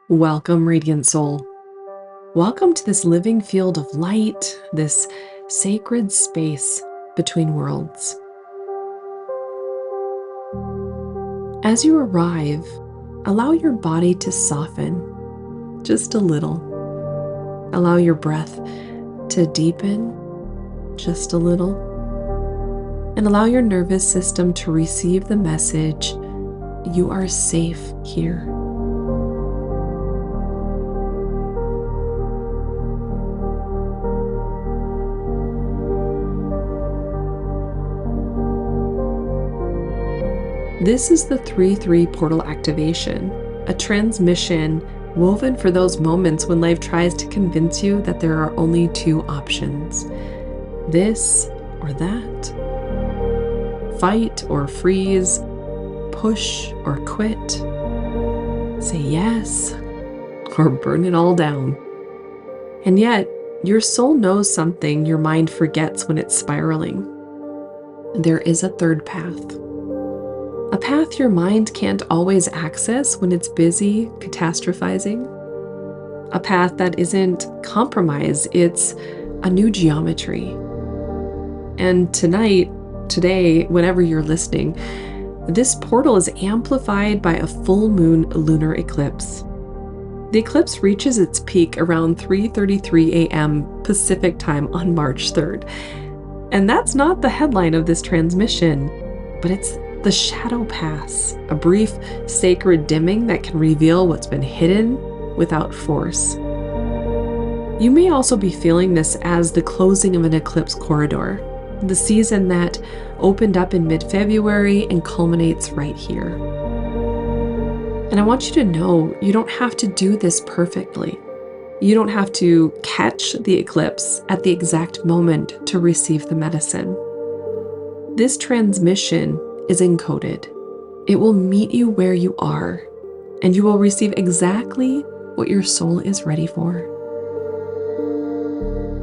Welcome, Radiant Soul. Welcome to this living field of light, this sacred space between worlds. As you arrive, allow your body to soften just a little. Allow your breath to deepen just a little. And allow your nervous system to receive the message, you are safe here. This is the 3-3 portal activation, a transmission woven for those moments when life tries to convince you that there are only two options, this or that. Fight or freeze, push or quit, say yes or burn it all down. And yet, your soul knows something your mind forgets when it's spiraling. There is a third path. A path your mind can't always access when it's busy catastrophizing. A path that isn't compromise, it's a new geometry. And today, whenever you're listening, this portal is amplified by a full moon lunar eclipse. The eclipse reaches its peak around 3:33 a.m. Pacific time on March 3rd. And that's not the headline of this transmission, but it's the shadow pass, a brief sacred dimming that can reveal what's been hidden without force. You may also be feeling this as the closing of an eclipse corridor, the season that opened up in mid-February and culminates right here. And I want you to know you don't have to do this perfectly. You don't have to catch the eclipse at the exact moment to receive the medicine. This transmission is encoded. It will meet you where you are, and you will receive exactly what your soul is ready for.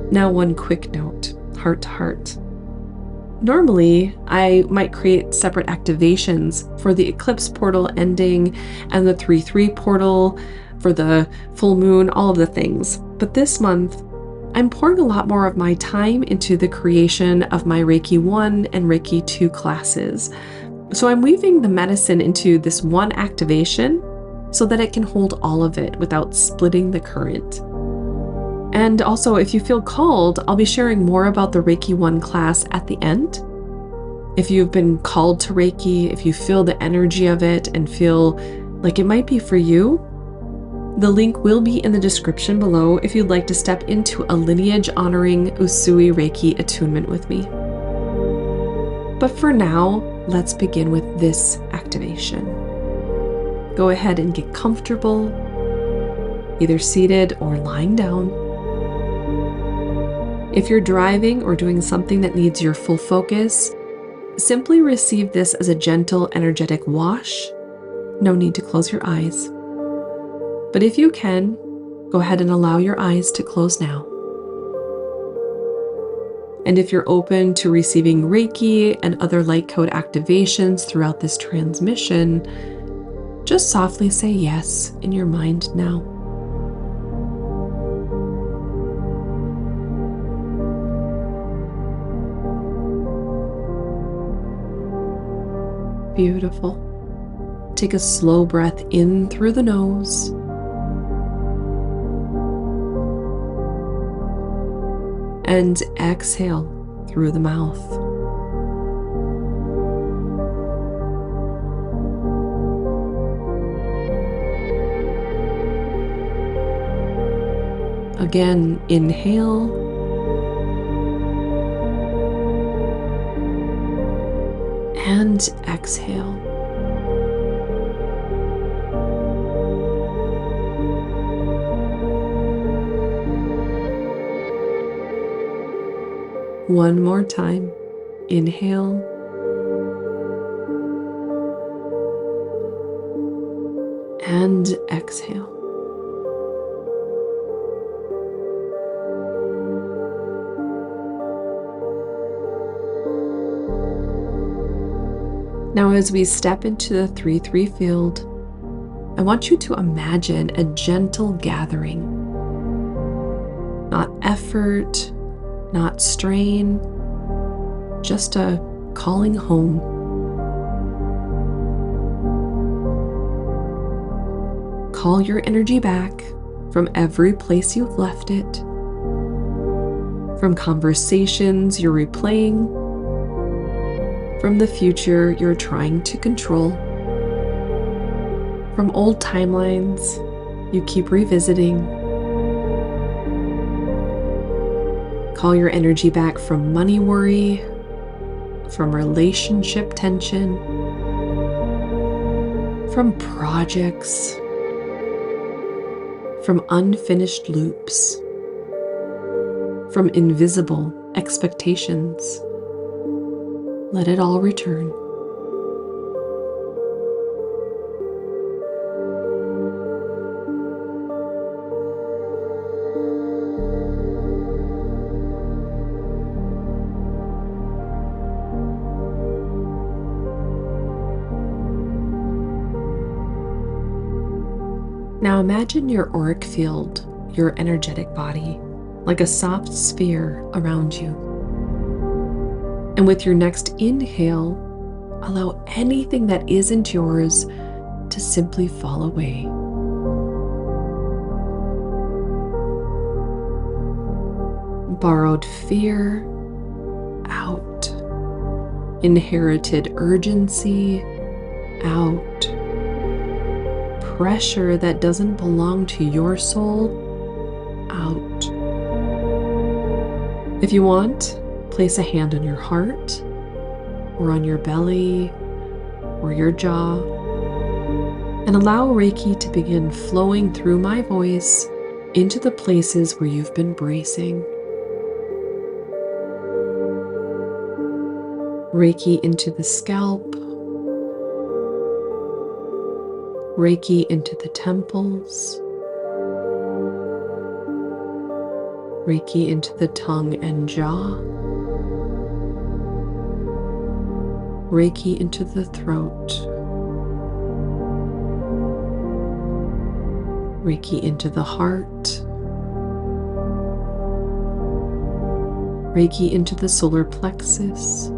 Now, one quick note, heart to heart. Normally, I might create separate activations for the eclipse portal ending and the 3-3 portal for the full moon, all of the things. But this month, I'm pouring a lot more of my time into the creation of my Reiki 1 and Reiki 2 classes. So I'm weaving the medicine into this one activation so that it can hold all of it without splitting the current. And also, if you feel called, I'll be sharing more about the Reiki 1 class at the end. If you've been called to Reiki, if you feel the energy of it and feel like it might be for you, the link will be in the description below if you'd like to step into a lineage honoring Usui Reiki attunement with me. But for now, let's begin with this activation. Go ahead and get comfortable, either seated or lying down. If you're driving or doing something that needs your full focus, simply receive this as a gentle, energetic wash. No need to close your eyes. But if you can, go ahead and allow your eyes to close now. And if you're open to receiving Reiki and other light code activations throughout this transmission, just softly say yes in your mind now. Beautiful. Take a slow breath in through the nose. And exhale through the mouth. Again, inhale. And exhale. One more time. Inhale. And exhale. Now, as we step into the 3-3 field, I want you to imagine a gentle gathering. Not effort, not strain, just a calling home. Call your energy back from every place you've left it, from conversations you're replaying, from the future you're trying to control, from old timelines you keep revisiting. Call your energy back from money worry, from relationship tension, from projects, from unfinished loops, from invisible expectations. Let it all return. Now imagine your auric field, your energetic body, like a soft sphere around you. And with your next inhale, allow anything that isn't yours to simply fall away. Borrowed fear, out. Inherited urgency, out. Pressure that doesn't belong to your soul, out. If you want, place a hand on your heart, or on your belly, or your jaw, and allow Reiki to begin flowing through my voice into the places where you've been bracing. Reiki into the scalp, Reiki into the temples, Reiki into the tongue and jaw, Reiki into the throat, Reiki into the heart, Reiki into the solar plexus,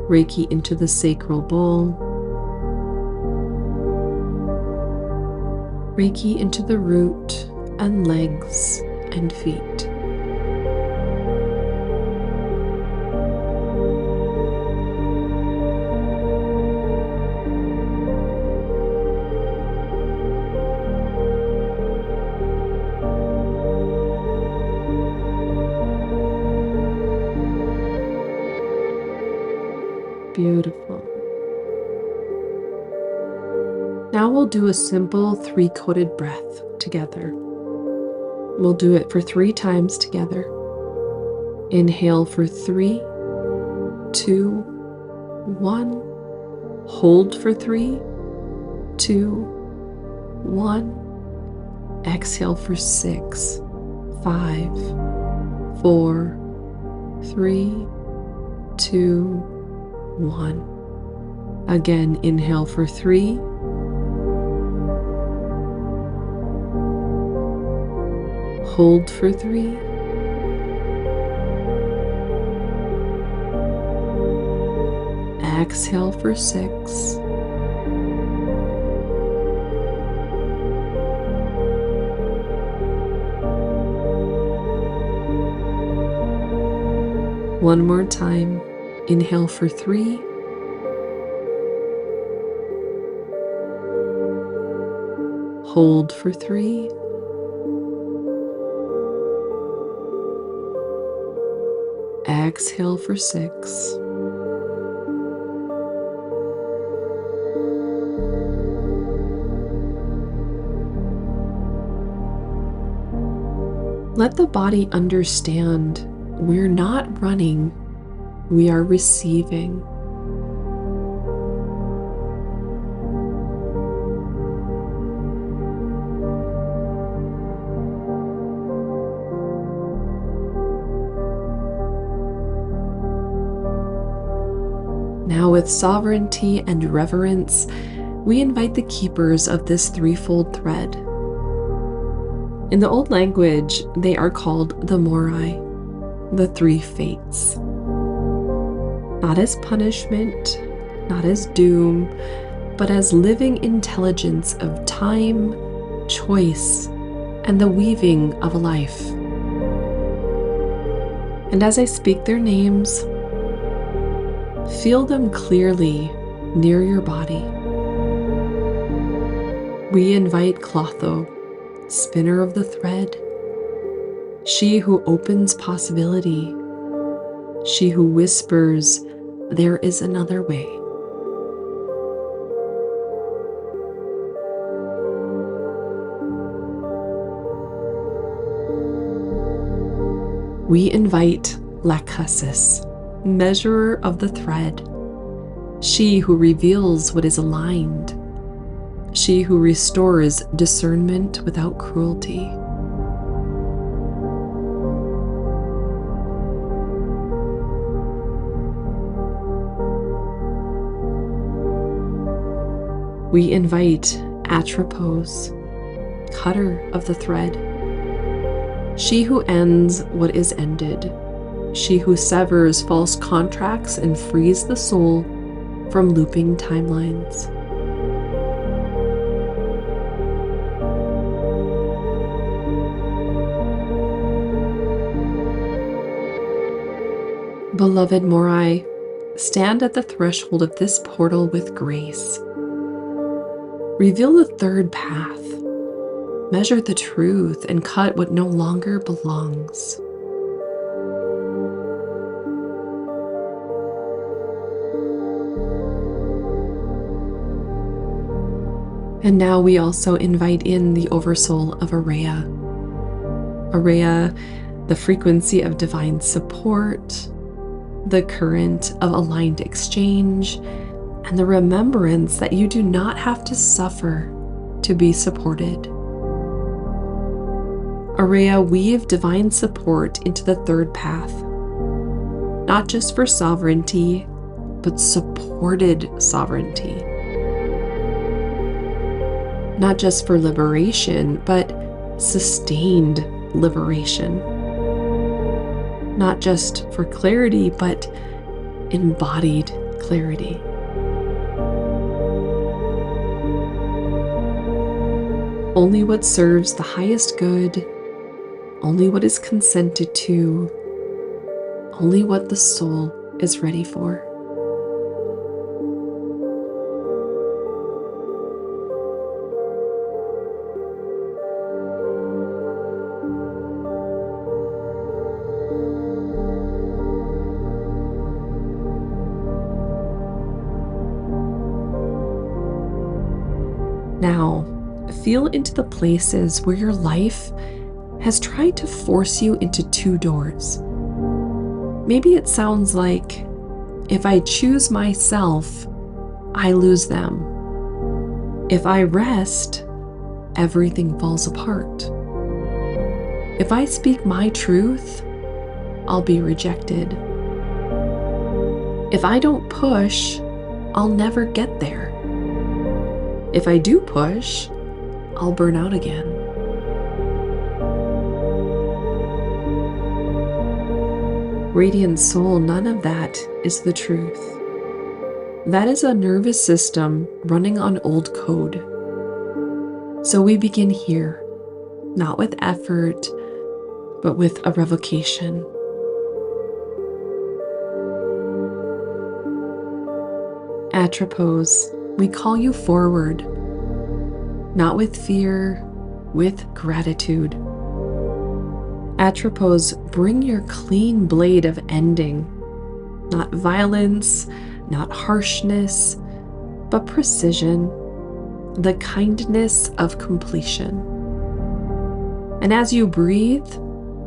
Reiki into the sacral bowl, Reiki into the root and legs and feet. Beautiful. Now we'll do a simple 3-coded breath together. We'll do it for 3 times together. Inhale for 3, 2, 1. Hold for 3, 2, 1. Exhale for 6, 5, 4, 3, 2, 1. Again, inhale for 3, hold for 3, exhale for 6, one more time. Inhale for 3, hold for 3, exhale for 6, let the body understand we're not running, we are receiving. Now Now, with sovereignty and reverence, we invite the keepers of this threefold thread. In the old language, they are called the Moirai, the three fates. Not as punishment, not as doom, but as living intelligence of time, choice, and the weaving of a life. And as I speak their names, feel them clearly near your body. We invite Clotho, spinner of the thread, she who opens possibility, she who whispers, there is another way. We invite Lachesis, measurer of the thread, she who reveals what is aligned, she who restores discernment without cruelty. We invite Atropos, cutter of the thread, she who ends what is ended, she who severs false contracts and frees the soul from looping timelines. Beloved Moirai, stand at the threshold of this portal with grace. Reveal the third path. Measure the truth and cut what no longer belongs. And now we also invite in the oversoul of Aureya. Aureya, the frequency of divine support, the current of aligned exchange, and the remembrance that you do not have to suffer to be supported. Aureya, weave divine support into the third path, not just for sovereignty, but supported sovereignty. Not just for liberation, but sustained liberation. Not just for clarity, but embodied clarity. Only what serves the highest good, only what is consented to, only what the soul is ready for. Now, feel into the places where your life has tried to force you into two doors. Maybe it sounds like, if I choose myself, I lose them. If I rest, everything falls apart. If I speak my truth, I'll be rejected. If I don't push, I'll never get there. If I do push, I'll burn out again. Radiant soul, none of that is the truth. That is a nervous system running on old code. So we begin here, not with effort, but with a revocation. Atropos, we call you forward, not with fear, with gratitude. Atropos, bring your clean blade of ending, not violence, not harshness, but precision, the kindness of completion. And as you breathe,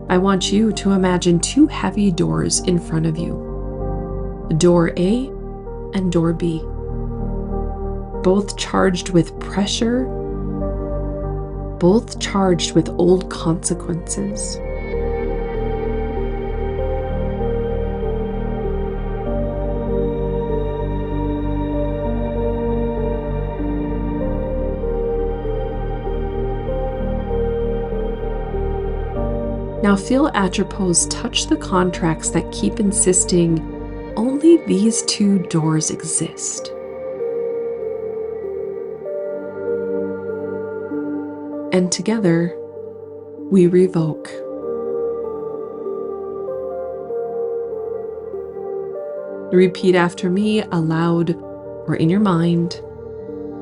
I want you to imagine two heavy doors in front of you, door A and door B, both charged with pressure, both charged with old consequences. Now feel Atropos touch the contracts that keep insisting only these two doors exist. And together, we revoke. Repeat after me aloud or in your mind.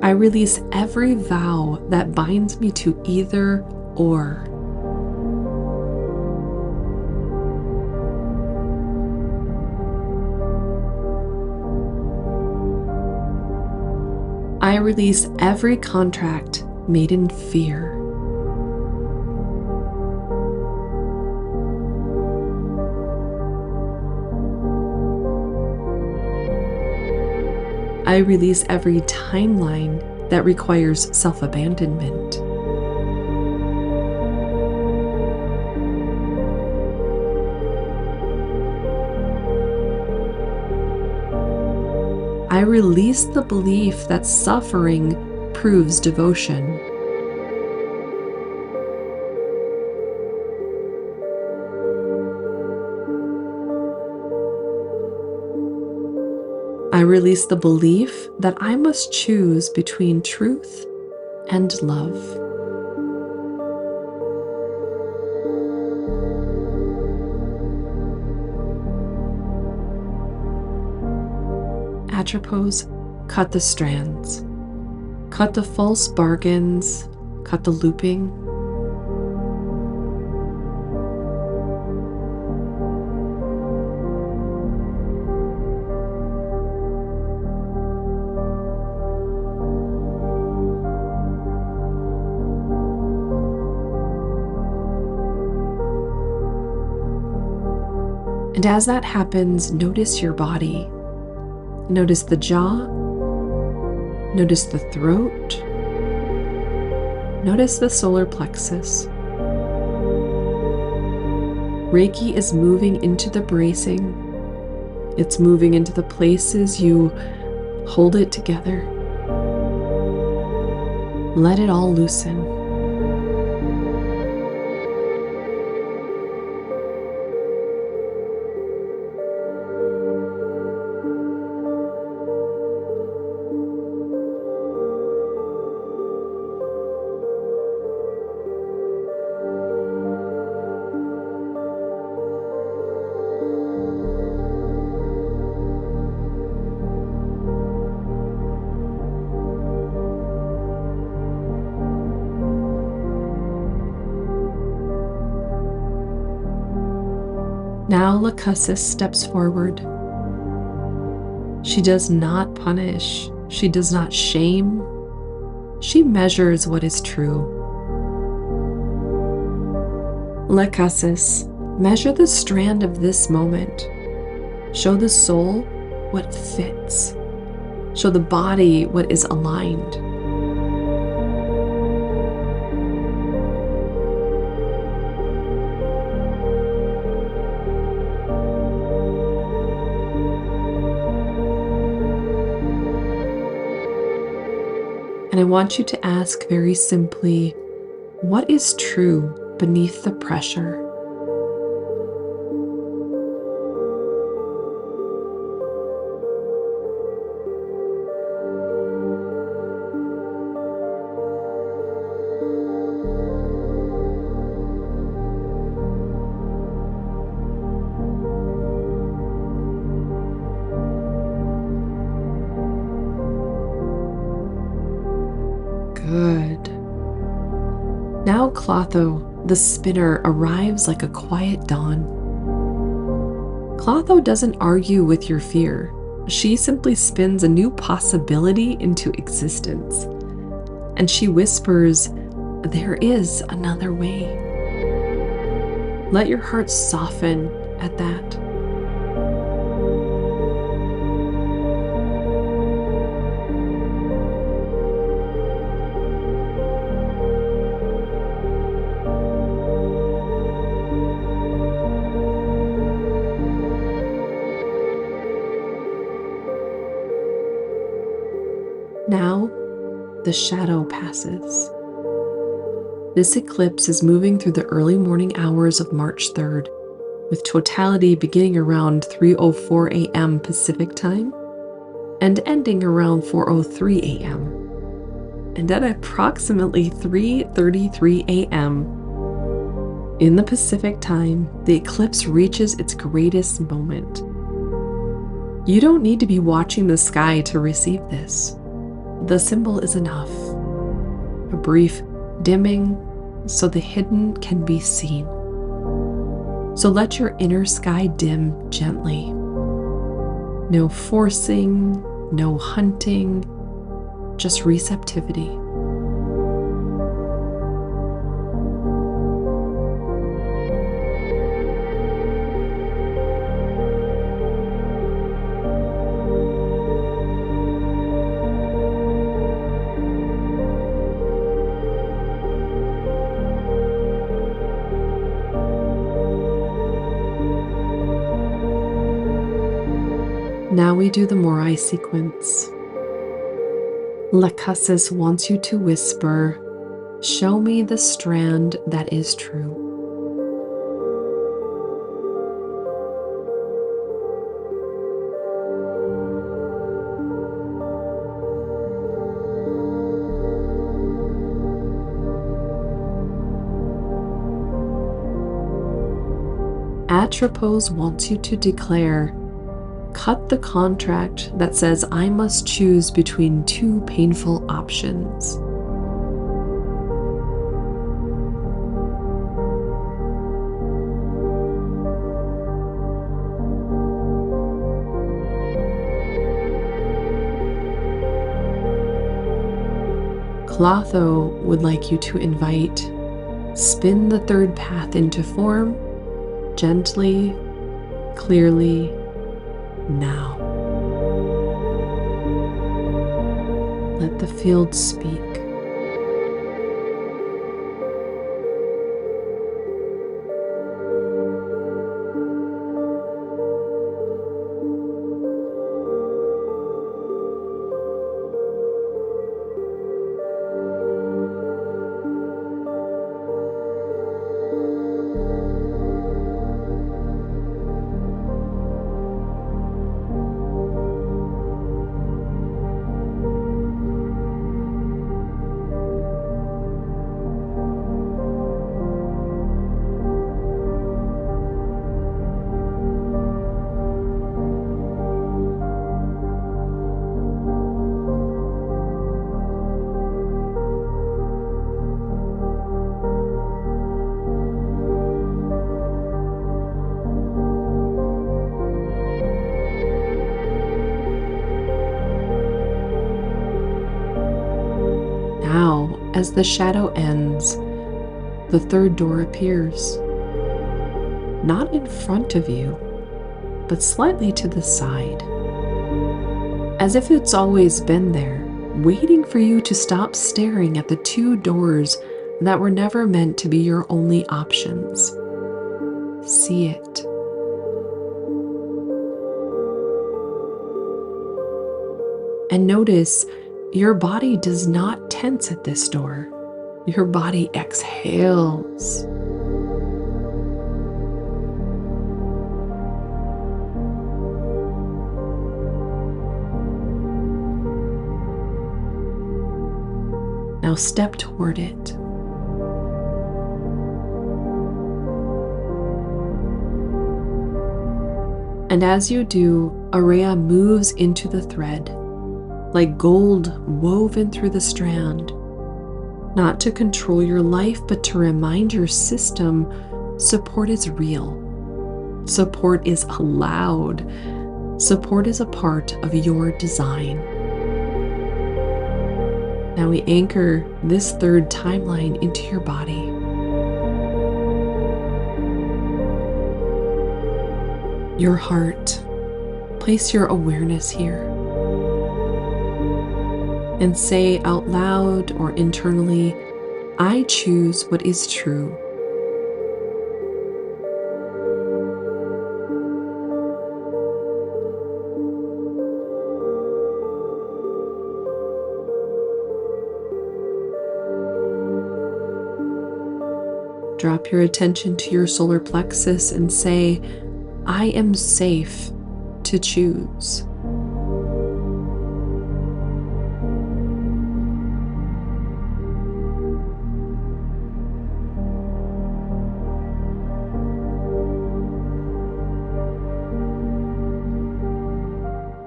I release every vow that binds me to either or. I release every contract made in fear. I release every timeline that requires self-abandonment. I release the belief that suffering proves devotion. I release the belief that I must choose between truth and love. Atropos, cut the strands. Cut the false bargains. Cut the looping. And as that happens, notice your body. Notice the jaw. Notice the throat. Notice the solar plexus. Reiki is moving into the bracing. It's moving into the places you hold it together. Let it all loosen. Now Lachesis steps forward. She does not punish. She does not shame. She measures what is true. Lachesis, measure the strand of this moment. Show the soul what fits. Show the body what is aligned. And I want you to ask very simply, what is true beneath the pressure? Good. Now Clotho, the spinner, arrives like a quiet dawn. Clotho doesn't argue with your fear. She simply spins a new possibility into existence. And she whispers, there is another way. Let your heart soften at that. Now, the shadow passes. This eclipse is moving through the early morning hours of March 3rd, with totality beginning around 3:04 a.m. Pacific time and ending around 4:03 a.m. And at approximately 3:33 a.m. in the Pacific time, the eclipse reaches its greatest moment. You don't need to be watching the sky to receive this. The symbol is enough. A brief dimming so the hidden can be seen. So let your inner sky dim gently. No forcing, no hunting, just receptivity. Now we do the Moirai sequence. Lachesis wants you to whisper, "Show me the strand that is true." Atropos wants you to declare, "Cut the contract that says I must choose between two painful options." Clotho would like you to invite, "Spin the third path into form, gently, clearly, now." Let the field speak. Now, as the shadow ends, the third door appears. Not in front of you, but slightly to the side. As if it's always been there, waiting for you to stop staring at the two doors that were never meant to be your only options. See it. And notice your body does not tense at this door. Your body exhales. Now step toward it. And as you do, Aureya moves into the thread, like gold woven through the strand, not to control your life, but to remind your system support is real. Support is allowed. Support is a part of your design. Now we anchor this third timeline into your body. Your heart. Place your awareness here. And say out loud or internally, "I choose what is true." Drop your attention to your solar plexus and say, I am safe to choose.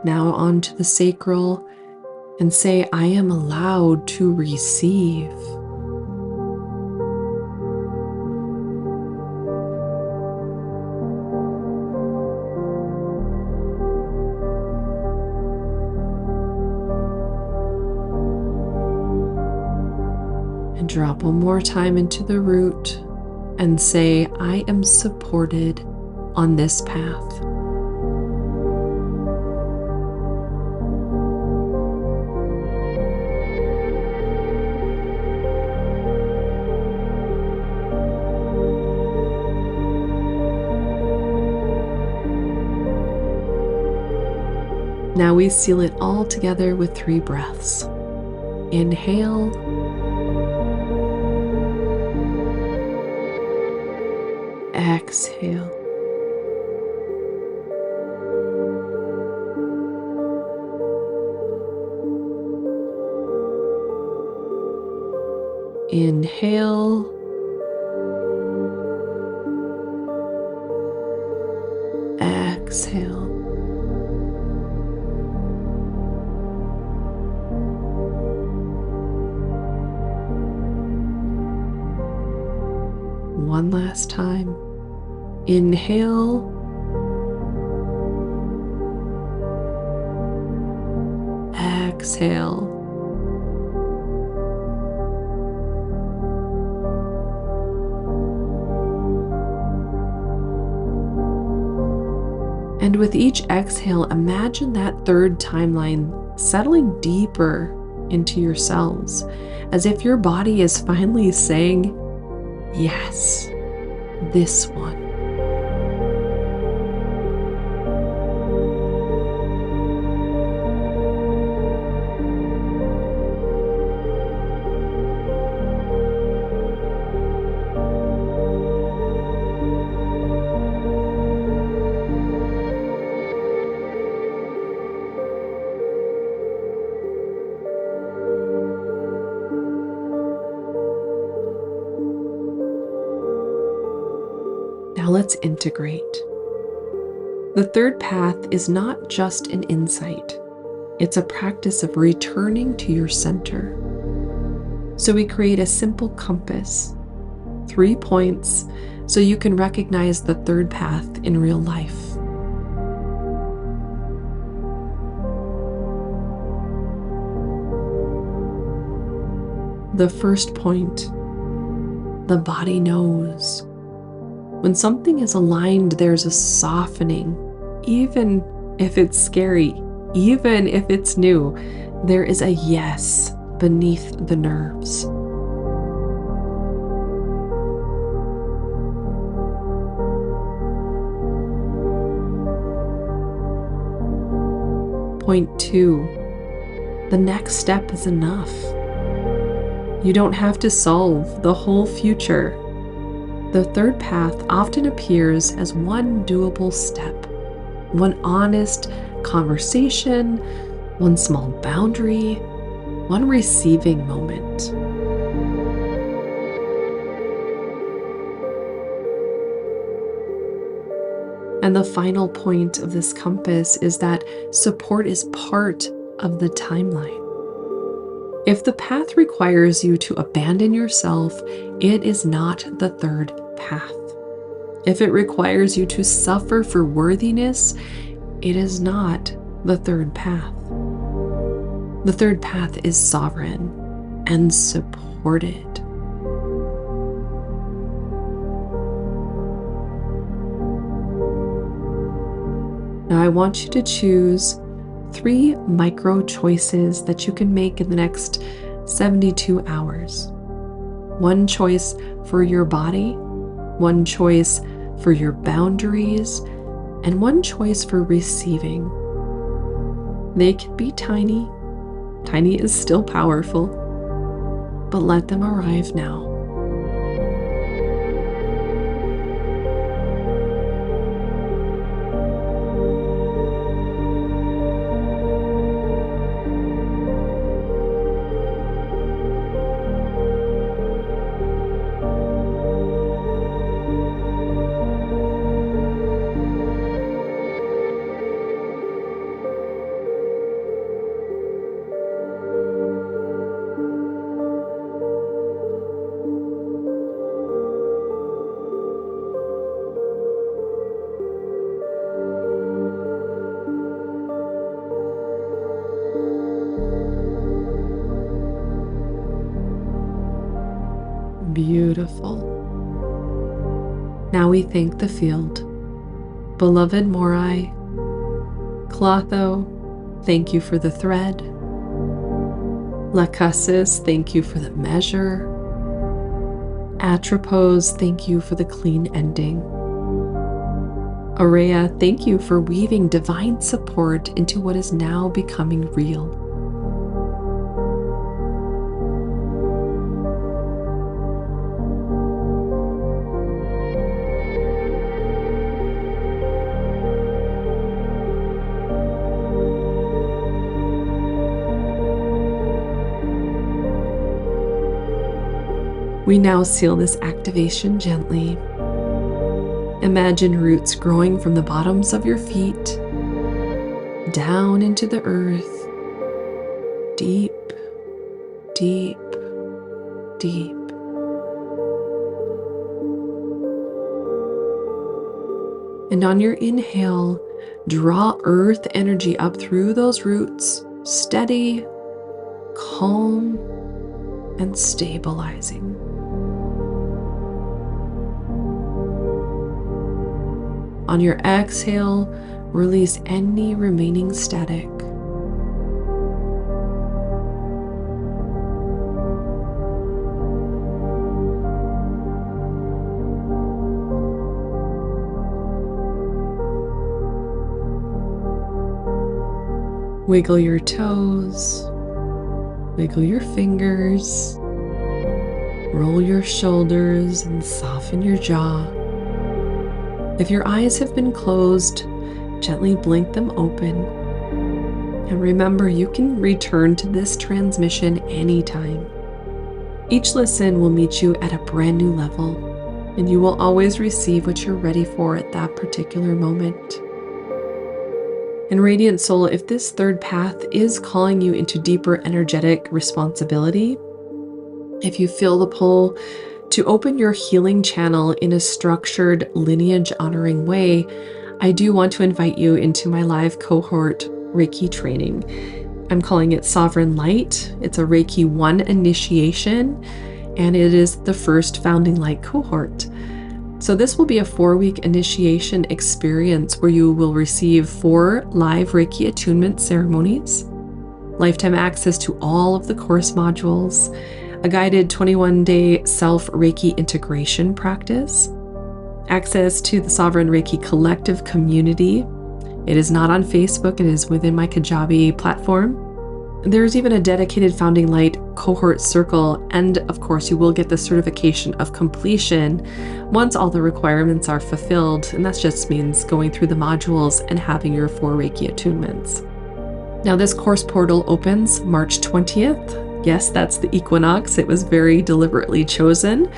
Now onto the sacral and say, I am allowed to receive. And drop one more time into the root and say, I am supported on this path. Now we seal it all together with 3 breaths. Inhale. Exhale. Inhale. Exhale. One last time. Inhale. Exhale. And with each exhale, imagine that third timeline settling deeper into your cells, as if your body is finally saying, yes, this one. Now let's integrate. The third path is not just an insight. It's a practice of returning to your center. So we create a simple compass, 3 points, so you can recognize the third path in real life. The first point, the body knows. When something is aligned, there's a softening. Even if it's scary, even if it's new, there is a yes beneath the nerves. Point 2, the next step is enough. You don't have to solve the whole future. The third path often appears as one doable step, one honest conversation, one small boundary, one receiving moment. And the final point of this compass is that support is part of the timeline. If the path requires you to abandon yourself, it is not the third path. If it requires you to suffer for worthiness, it is not the third path. The third path is sovereign and supported. Now I want you to choose 3 micro choices that you can make in the next 72 hours. 1 choice for your body, 1 choice for your boundaries, and 1 choice for receiving. They can be tiny. Tiny is still powerful, but let them arrive now. Beautiful. Now we thank the field. Beloved Moirai, Clotho, thank you for the thread. Lachesis, thank you for the measure. Atropos, thank you for the clean ending. Aureya, thank you for weaving divine support into what is now becoming real. We now seal this activation gently. Imagine roots growing from the bottoms of your feet down into the earth, deep, deep, deep. And on your inhale, draw earth energy up through those roots, steady, calm, and stabilizing. On your exhale, release any remaining static. Wiggle your toes, wiggle your fingers, roll your shoulders and soften your jaw. If your eyes have been closed, gently blink them open. And remember, you can return to this transmission anytime. Each listen will meet you at a brand new level, and you will always receive what you're ready for at that particular moment. And Radiant Soul, if this third path is calling you into deeper energetic responsibility, if you feel the pull to open your healing channel in a structured, lineage-honoring way, I do want to invite you into my live cohort Reiki training. I'm calling it Sovereign Light. It's a Reiki 1 initiation, and it is the first Founding Light cohort. So this will be a 4-week initiation experience where you will receive 4 live Reiki attunement ceremonies, lifetime access to all of the course modules, a guided 21-day self-Reiki integration practice, access to the Sovereign Reiki Collective community. It is not on Facebook, it is within my Kajabi platform. There's even a dedicated Founding Light cohort circle, and of course you will get the certification of completion once all the requirements are fulfilled, and that just means going through the modules and having your 4 Reiki attunements. Now this course portal opens March 20th. Yes, that's the equinox. It was very deliberately chosen.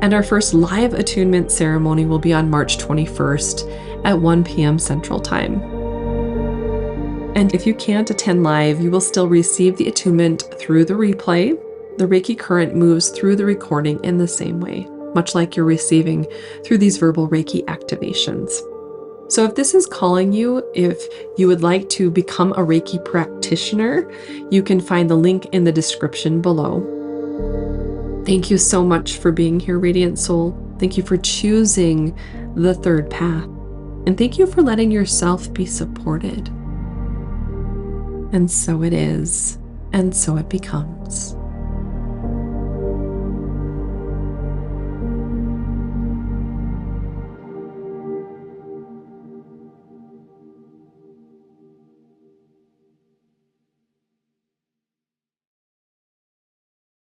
And our first live attunement ceremony will be on March 21st at 1 p.m. Central Time. And if you can't attend live, you will still receive the attunement through the replay. The Reiki current moves through the recording in the same way, much like you're receiving through these verbal Reiki activations. So if this is calling you, if you would like to become a Reiki practitioner, you can find the link in the description below. Thank you so much for being here, Radiant Soul. Thank you for choosing the third path. And thank you for letting yourself be supported. And so it is, and so it becomes.